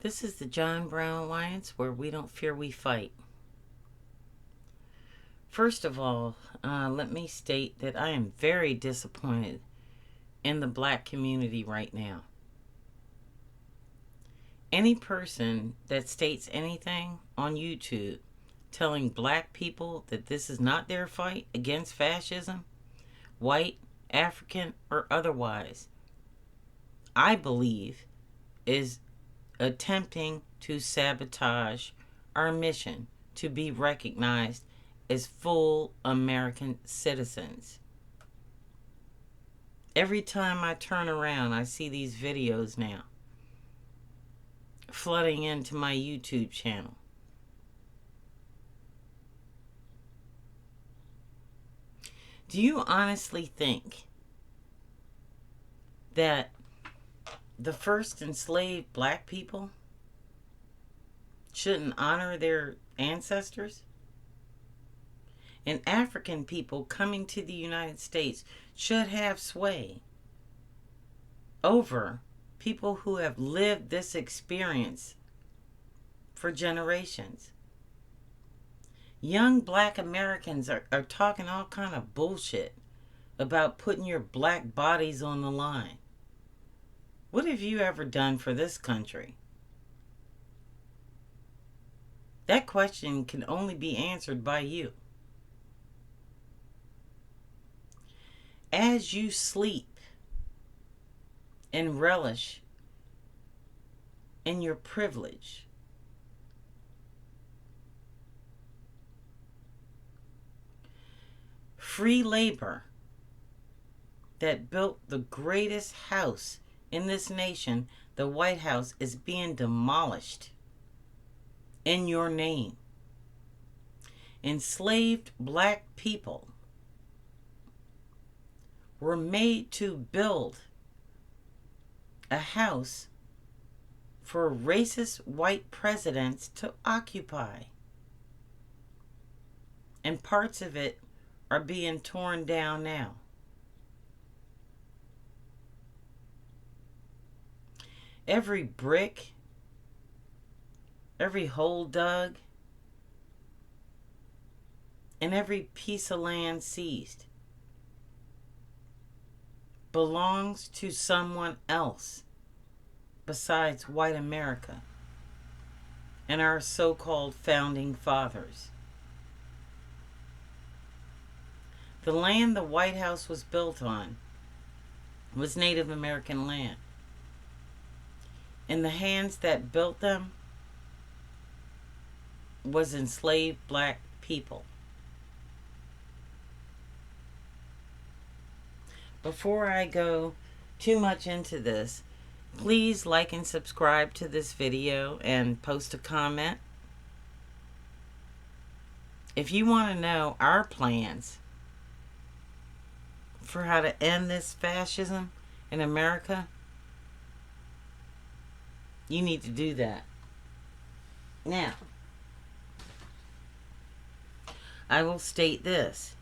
This is the John Brown Alliance, where we don't fear, we fight. First of all, let me state that I am very disappointed in the black community right now. Any person that states anything on YouTube telling black people that this is not their fight against fascism, white, African, or otherwise, I believe is attempting to sabotage our mission to be recognized as full American citizens. Every time I turn around, I see these videos now flooding into my YouTube channel. Do you honestly think that the first enslaved black people shouldn't honor their ancestors? And African people coming to the United States should have sway over people who have lived this experience for generations. Young black Americans are talking all kind of bullshit about putting your black bodies on the line. What have you ever done for this country? That question can only be answered by you. As you sleep and relish in your privilege, free labor that built the greatest house in this nation, the White House, is being demolished in your name. Enslaved black people were made to build a house for racist white presidents to occupy. And parts of it are being torn down now. Every brick, every hole dug, and every piece of land seized belongs to someone else besides white America and our so-called founding fathers. The land the White House was built on was Native American land. In the hands that built them was enslaved black people. Before I go too much into this, please like and subscribe to this video and post a comment. If you want to know our plans for how to end this fascism in America, you need to do that. Now, I will state this.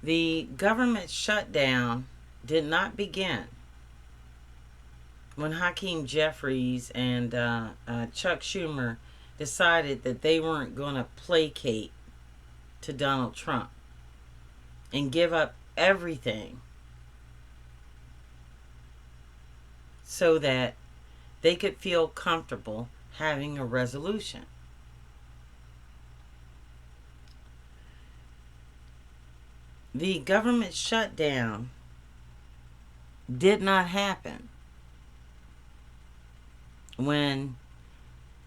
The government shutdown did not begin when Hakeem Jeffries and Chuck Schumer decided that they weren't going to placate to Donald Trump and give up everything so that they could feel comfortable having a resolution. The government shutdown did not happen when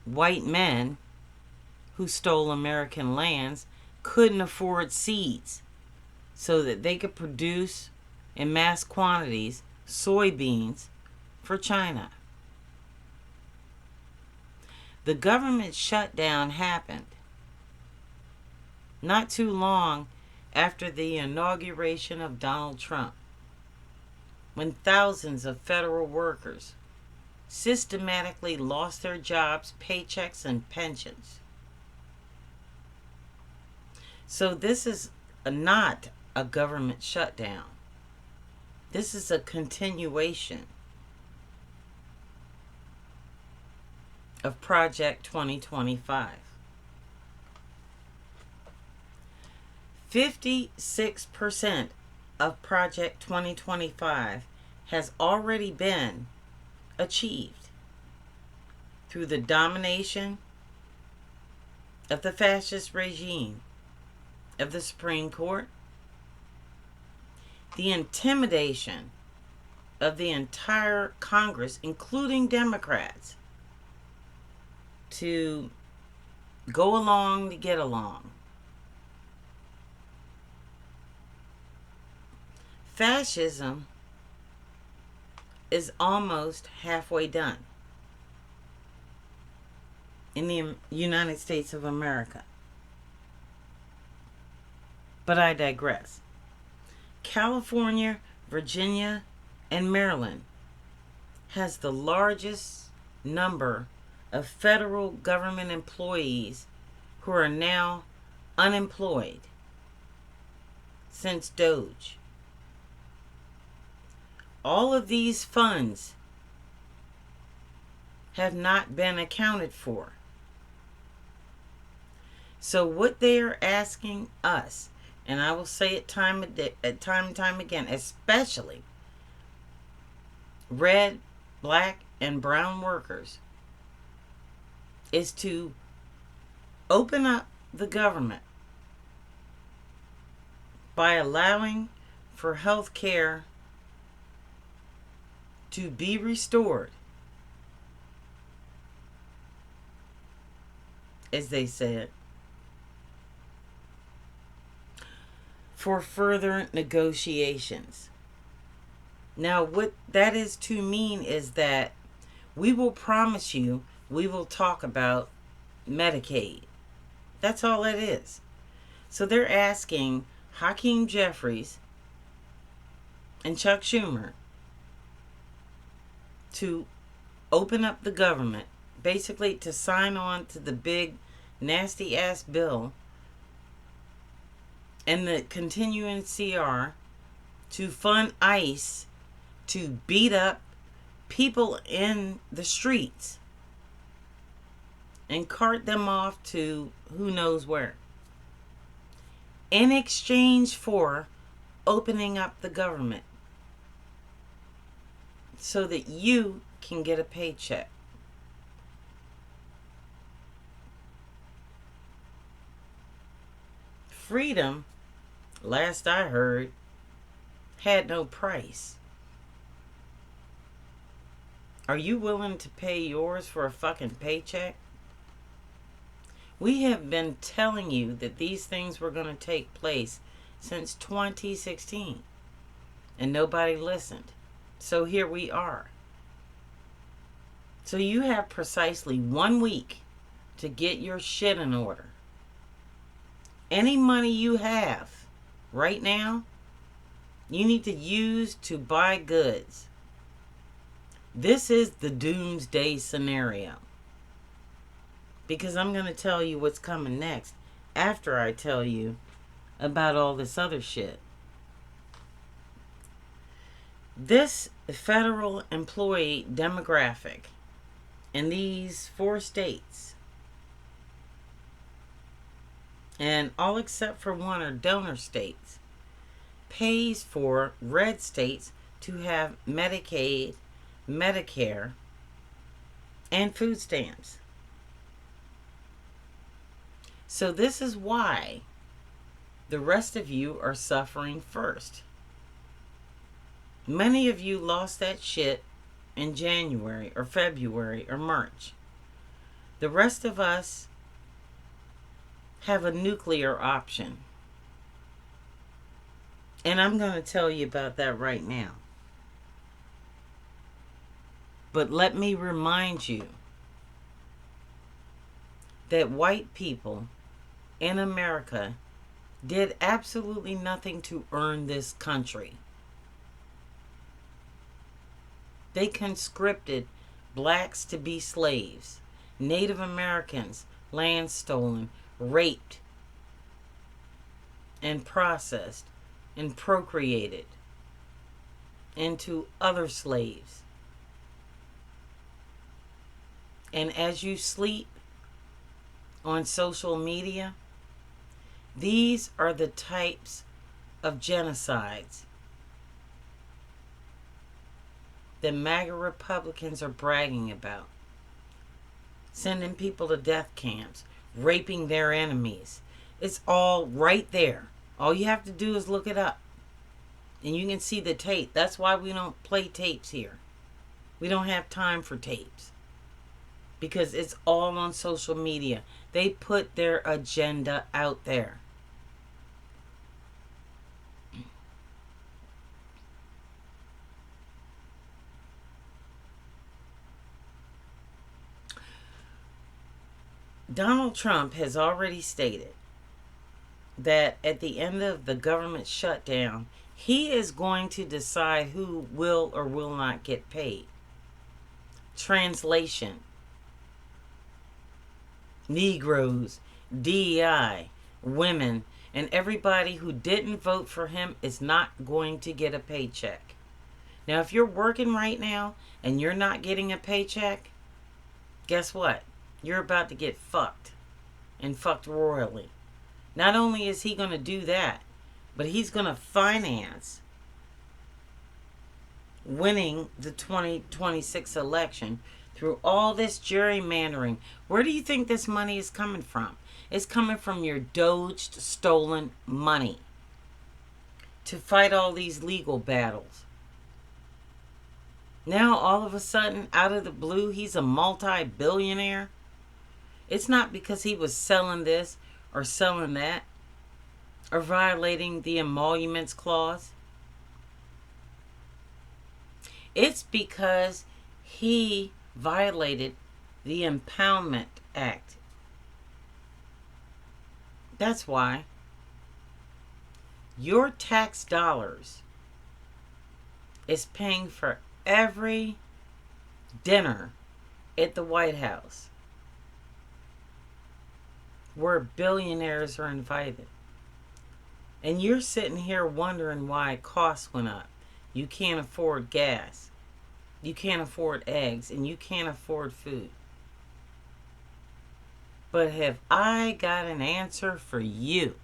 white men who stole American lands couldn't afford seeds so that they could produce in mass quantities soybeans for China. The government shutdown happened not too long after the inauguration of Donald Trump, when thousands of federal workers systematically lost their jobs, paychecks, and pensions. So this is not a government shutdown. This is a continuation of Project 2025. 56% of Project 2025 has already been achieved through the domination of the fascist regime of the Supreme Court, the intimidation of the entire Congress, including Democrats, to go along to get along. Fascism is almost halfway done in the United States of America. But I digress. California, Virginia, and Maryland has the largest number of federal government employees who are now unemployed since Doge. All of these funds have not been accounted for. So what they are asking us, and I will say it time and time again, especially red, black, and brown workers, is to open up the government by allowing for health care to be restored, as they said, for further negotiations. Now, what that is to mean is that we will promise you we will talk about Medicaid. That's all it is. So they're asking Hakeem Jeffries and Chuck Schumer to open up the government, basically to sign on to the big nasty ass bill and the continuing CR to fund ICE to beat up people in the streets and cart them off to who knows where, in exchange for opening up the government so that you can get a paycheck. Freedom, last I heard, had no price. Are you willing to pay yours for a fucking paycheck? We have been telling you that these things were going to take place since 2016, and nobody listened. So here we are. So you have precisely 1 week to get your shit in order. Any money you have right now, you need to use to buy goods. This is the doomsday scenario. Because I'm going to tell you what's coming next after I tell you about all this other shit. This federal employee demographic in these 4 states, and all except for one are donor states, pays for red states to have Medicaid, Medicare, and food stamps. So this is why the rest of you are suffering first. Many of you lost that shit in January or February or March. The rest of us have a nuclear option. And I'm going to tell you about that right now. But let me remind you that white people in America did absolutely nothing to earn this country. They conscripted blacks to be slaves, Native Americans, land stolen, raped, and processed and procreated into other slaves. And as you sleep on social media, these are the types of genocides that MAGA Republicans are bragging about. Sending people to death camps, raping their enemies. It's all right there. All you have to do is look it up. And you can see the tape. That's why we don't play tapes here. We don't have time for tapes. Because it's all on social media. They put their agenda out there. Donald Trump has already stated that at the end of the government shutdown, he is going to decide who will or will not get paid. Translation: Negroes, DEI, women, and everybody who didn't vote for him is not going to get a paycheck. Now, if you're working right now and you're not getting a paycheck, guess what? You're about to get fucked, and fucked royally. Not only is he going to do that, but he's going to finance winning the 2026 election through all this gerrymandering. Where do you think this money is coming from? It's coming from your doged, stolen money to fight all these legal battles. Now, all of a sudden, out of the blue, he's a multi-billionaire. It's not because he was selling this or selling that or violating the emoluments clause. It's because he violated the Impoundment Act. That's why your tax dollars is paying for every dinner at the White House where billionaires are invited. And you're sitting here wondering why costs went up. You can't afford gas. You can't afford eggs. And you can't afford food. But have I got an answer for you?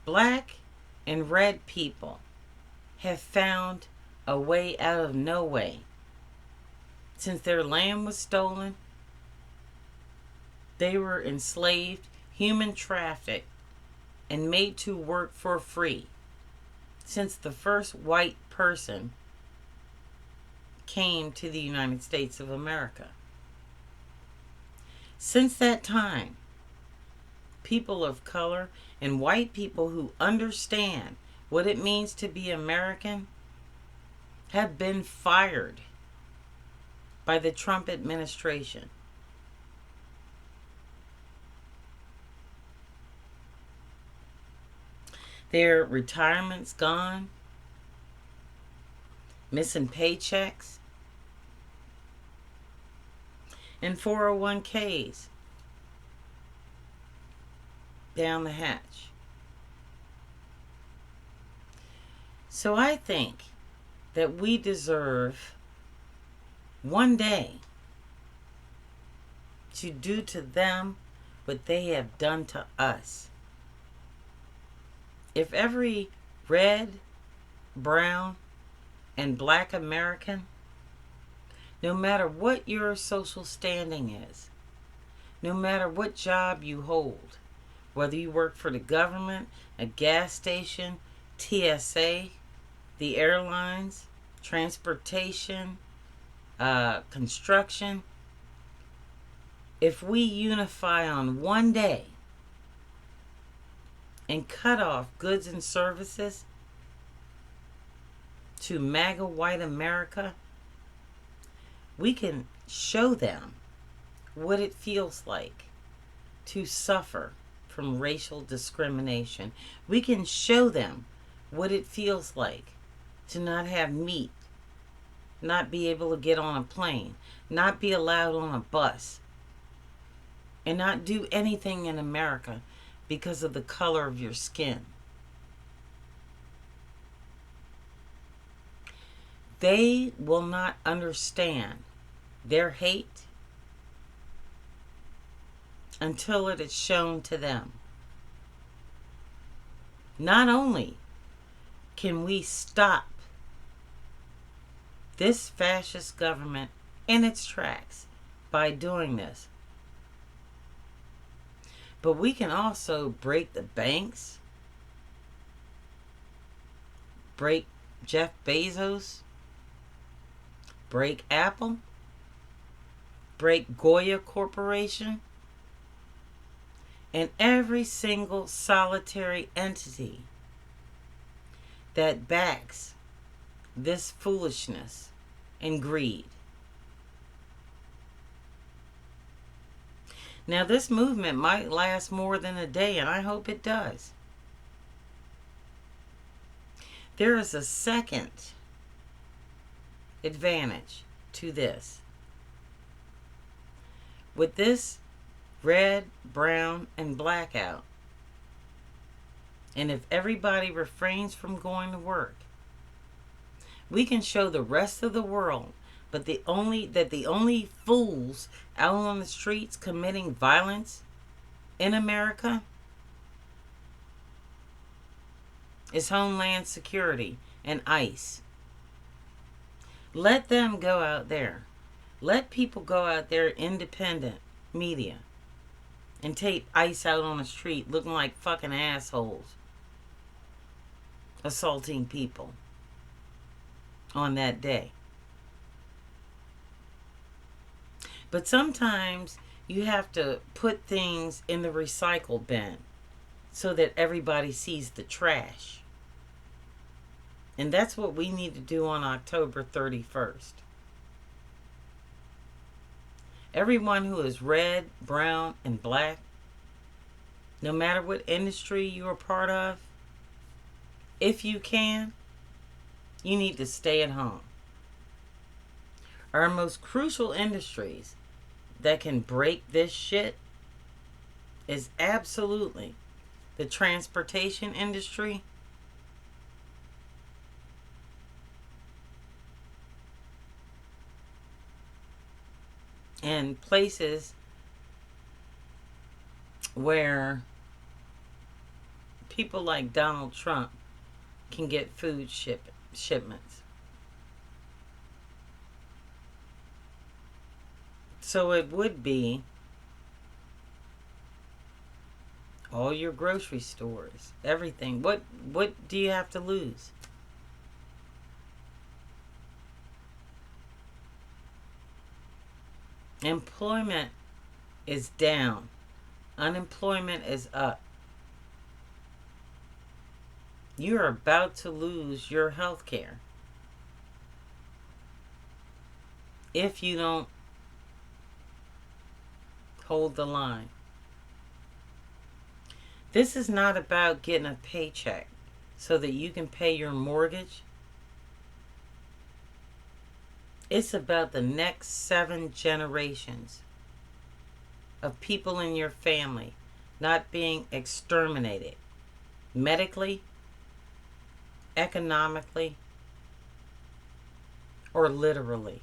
Black and red people have found a way out of no way. Since their land was stolen, they were enslaved, human trafficked, and made to work for free since the first white person came to the United States of America. Since that time, people of color and white people who understand what it means to be American have been fired by the Trump administration. Their retirement's gone, missing paychecks, and 401ks down the hatch. So I think that we deserve one day to do to them what they have done to us. If every red, brown, and black American, no matter what your social standing is, no matter what job you hold, whether you work for the government, a gas station, TSA, the airlines, transportation, construction, if we unify on one day and cut off goods and services to MAGA white America, we can show them what it feels like to suffer from racial discrimination. We can show them what it feels like to not have meat, not be able to get on a plane, not be allowed on a bus, and not do anything in America because of the color of your skin. They will not understand their hate until it is shown to them. Not only can we stop this fascist government in its tracks by doing this, but we can also break the banks, break Jeff Bezos, break Apple, break Goya Corporation, and every single solitary entity that backs this foolishness and greed. Now, this movement might last more than a day, and I hope it does. There is a second advantage to this. With this red, brown, and blackout, and if everybody refrains from going to work, we can show the rest of the world the only fools out on the streets committing violence in America is Homeland Security and ICE. Let them go out there. Let people go out there, independent media, and take ICE out on the street looking like fucking assholes, assaulting people on that day. But sometimes you have to put things in the recycle bin so that everybody sees the trash. And that's what we need to do on October 31st. Everyone who is red, brown, and black, no matter what industry you are part of, if you can, you need to stay at home. Our most crucial industries that can break this shit is absolutely the transportation industry, and places where people like Donald Trump can get food shipments. So it would be all your grocery stores, everything. What do you have to lose? Employment is down. Unemployment is up. You're about to lose your health care if you don't hold the line. This is not about getting a paycheck so that you can pay your mortgage. It's about the next 7 generations of people in your family not being exterminated medically, economically, or literally.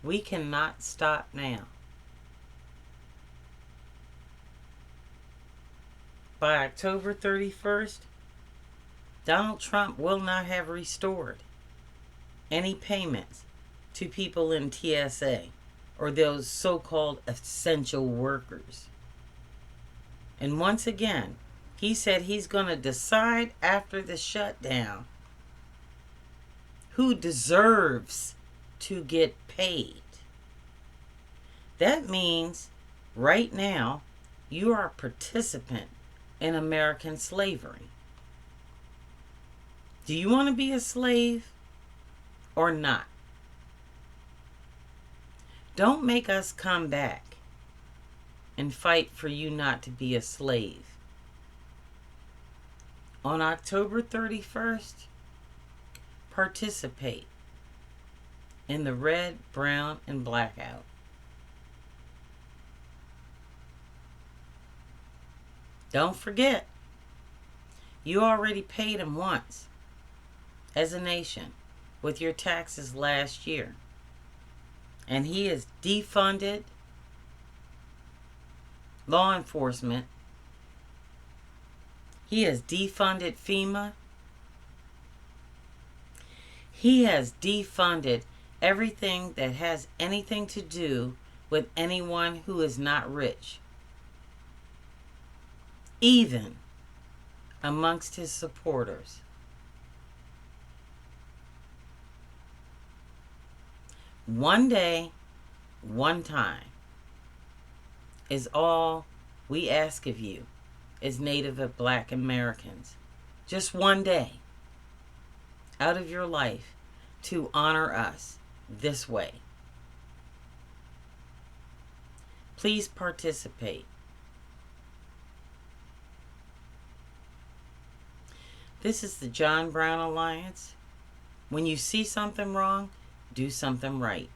We cannot stop now. By October 31st, Donald Trump will not have restored any payments to people in TSA or those so-called essential workers. And once again, he said he's going to decide after the shutdown who deserves to get paid. That means right now you are a participant in American slavery. Do you want to be a slave or not? Don't make us come back and fight for you not to be a slave. On October 31st, participate in the red, brown, and blackout. Don't forget, You already paid him once as a nation with your taxes last year. And he has defunded law enforcement. He has defunded FEMA. He has defunded everything that has anything to do with anyone who is not rich, even amongst his supporters. One day, one time is all we ask of you as Native and Black Americans. Just one day out of your life to honor us this way. Please participate. This is the John Brown Alliance. When you see something wrong, do something right.